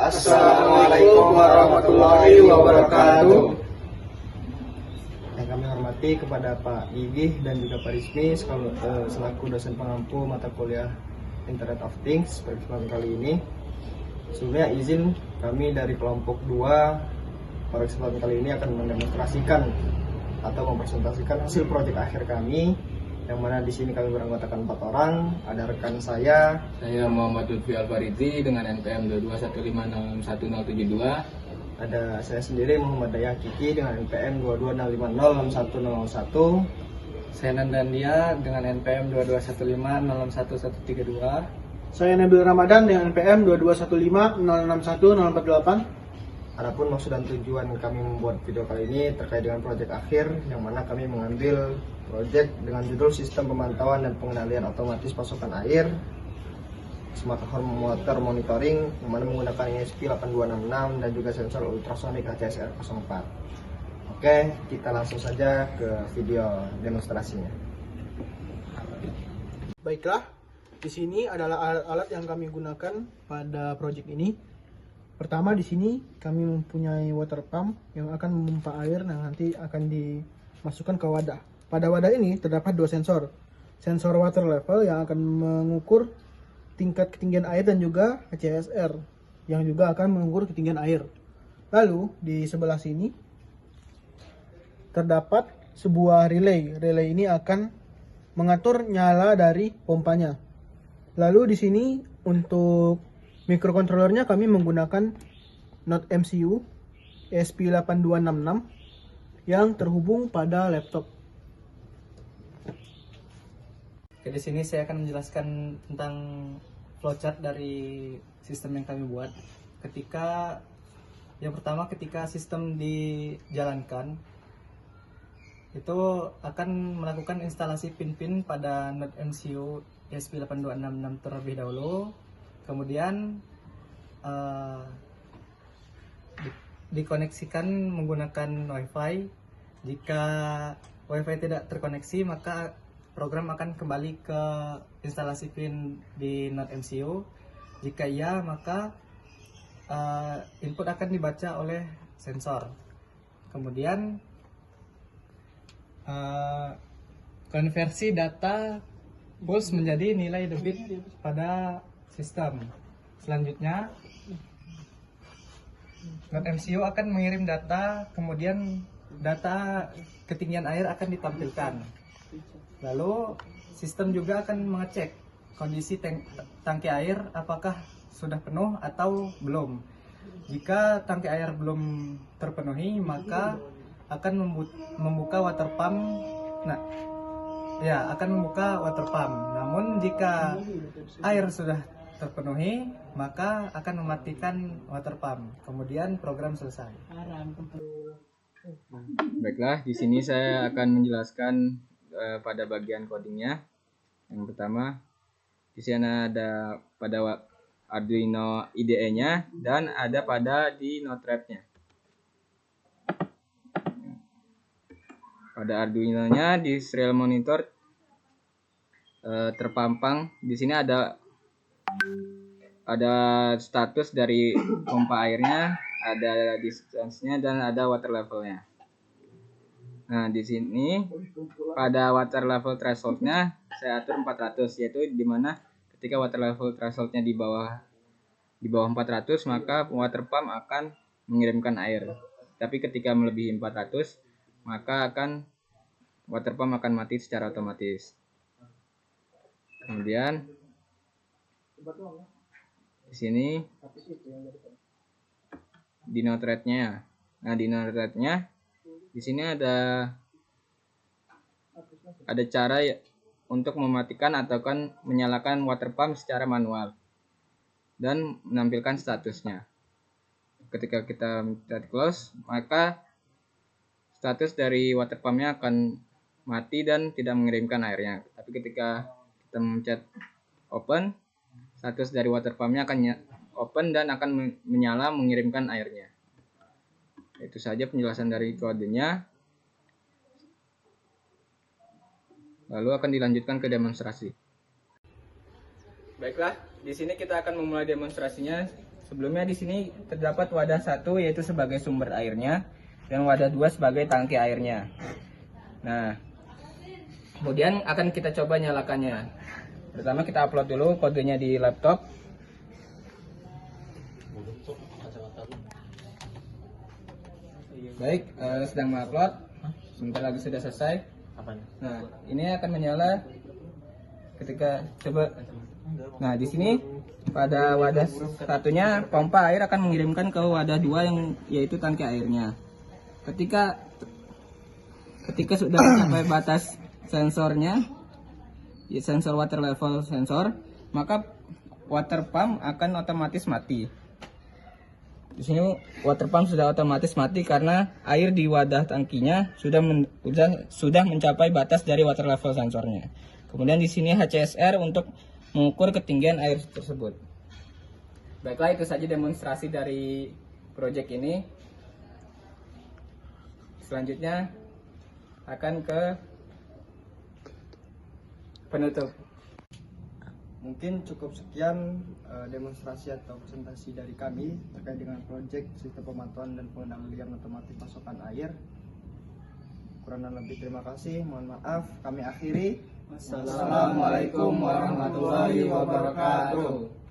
Assalamualaikum warahmatullahi wabarakatuh. Yang kami hormati kepada Pak Gigih dan juga Pak Rizmi selaku dosen pengampu mata kuliah Internet of Things pada kesempatan kali ini. Sebelumnya izin kami dari kelompok 2 pada kesempatan kali ini akan mendemonstrasikan atau mempresentasikan hasil proyek akhir kami, yang mana di sini kami beranggotakan 4 orang. Ada rekan saya Muhammad Lutfi Alfaridi dengan NPM 221506172. Ada saya sendiri Muhammad Dayang Kiki dengan NPM 220506101. Saya Nandandia dengan NPM 221506132. Saya Nabil Ramadan dengan NPM 225061048. Adapun maksud dan tujuan kami membuat video kali ini terkait dengan proyek akhir, yang mana kami mengambil proyek dengan judul Sistem Pemantauan dan Pengendalian Otomatis Pasokan Air Smart Home Water Monitoring, yang mana menggunakan ESP8266 dan juga sensor ultrasonic HCSR 04. Oke, kita langsung saja ke video demonstrasinya. Baiklah, di sini adalah alat-alat yang kami gunakan pada proyek ini. Pertama, di sini kami mempunyai water pump yang akan memompa air yang nanti akan dimasukkan ke wadah. Pada wadah ini terdapat 2 sensor. Sensor water level yang akan mengukur tingkat ketinggian air dan juga HCSR yang juga akan mengukur ketinggian air. Lalu di sebelah sini terdapat sebuah relay. Relay ini akan mengatur nyala dari pompanya. Lalu di sini untuk microcontrollernya kami menggunakan Node MCU ESP8266 yang terhubung pada laptop. Oke, di sini saya akan menjelaskan tentang flowchart dari sistem yang kami buat. Yang pertama, ketika sistem dijalankan, itu akan melakukan instalasi pin-pin pada Node MCU ESP8266 terlebih dahulu. Kemudian dikoneksikan menggunakan WiFi. Jika WiFi tidak terkoneksi, maka program akan kembali ke instalasi pin di Node MCU. Jika iya, maka input akan dibaca oleh sensor. Kemudian konversi data bus menjadi nilai debit pada sistem. Selanjutnya, Node MCU akan mengirim data, kemudian data ketinggian air akan ditampilkan. Lalu sistem juga akan mengecek kondisi tangki air apakah sudah penuh atau belum. Jika tangki air belum terpenuhi, maka akan membuka water pump. Akan membuka water pump. Namun jika air sudah terpenuhi, maka akan mematikan water pump. Kemudian program selesai. Baiklah, di sini saya akan menjelaskan pada bagian codingnya. Yang pertama, di sini ada pada Arduino IDE-nya dan ada pada di Node-RED-nya. Pada Arduino-nya di serial monitor terpampang di sini ada status dari pompa airnya, ada distance-nya dan ada water level-nya. Nah, di sini pada water level threshold-nya saya atur 400, yaitu dimana ketika water level threshold-nya di bawah 400, maka water pump akan mengirimkan air. Tapi ketika melebihi 400, maka water pump akan mati secara otomatis. Kemudian di sini di Node-RED-nya. Nah, di Node-RED-nya di sini ada cara untuk mematikan atau menyalakan water pump secara manual dan menampilkan statusnya. Ketika kita mencet close, maka status dari water pumpnya akan mati dan tidak mengirimkan airnya. Tapi ketika kita mencet open, status dari water pumpnya akan open dan akan menyala mengirimkan airnya. Itu saja penjelasan dari kodenya. Lalu akan dilanjutkan ke demonstrasi. Baiklah, di sini kita akan memulai demonstrasinya. Sebelumnya di sini terdapat wadah satu yaitu sebagai sumber airnya dan wadah dua sebagai tangki airnya. Nah, kemudian akan kita coba nyalakannya. Pertama kita upload dulu kodenya di laptop. Baik, sedang mengupload. Sebentar lagi sudah selesai. Nah, ini akan menyala ketika coba. Nah, di sini pada wadah satunya pompa air akan mengirimkan ke wadah dua yang yaitu tangki airnya. Ketika sudah mencapai batas sensornya, ya, sensor water level sensor, maka water pump akan otomatis mati. Di sini water pump sudah otomatis mati karena air di wadah tangkinya sudah mencapai batas dari water level sensornya. Kemudian di sini HCSR untuk mengukur ketinggian air tersebut. Baiklah, itu saja demonstrasi dari proyek ini. Selanjutnya akan ke penutup. Mungkin cukup sekian demonstrasi atau presentasi dari kami terkait dengan proyek sistem pemantauan dan pengendalian otomatis pasokan air. Kurang dan lebih terima kasih. Mohon maaf, kami akhiri. Assalamualaikum warahmatullahi wabarakatuh.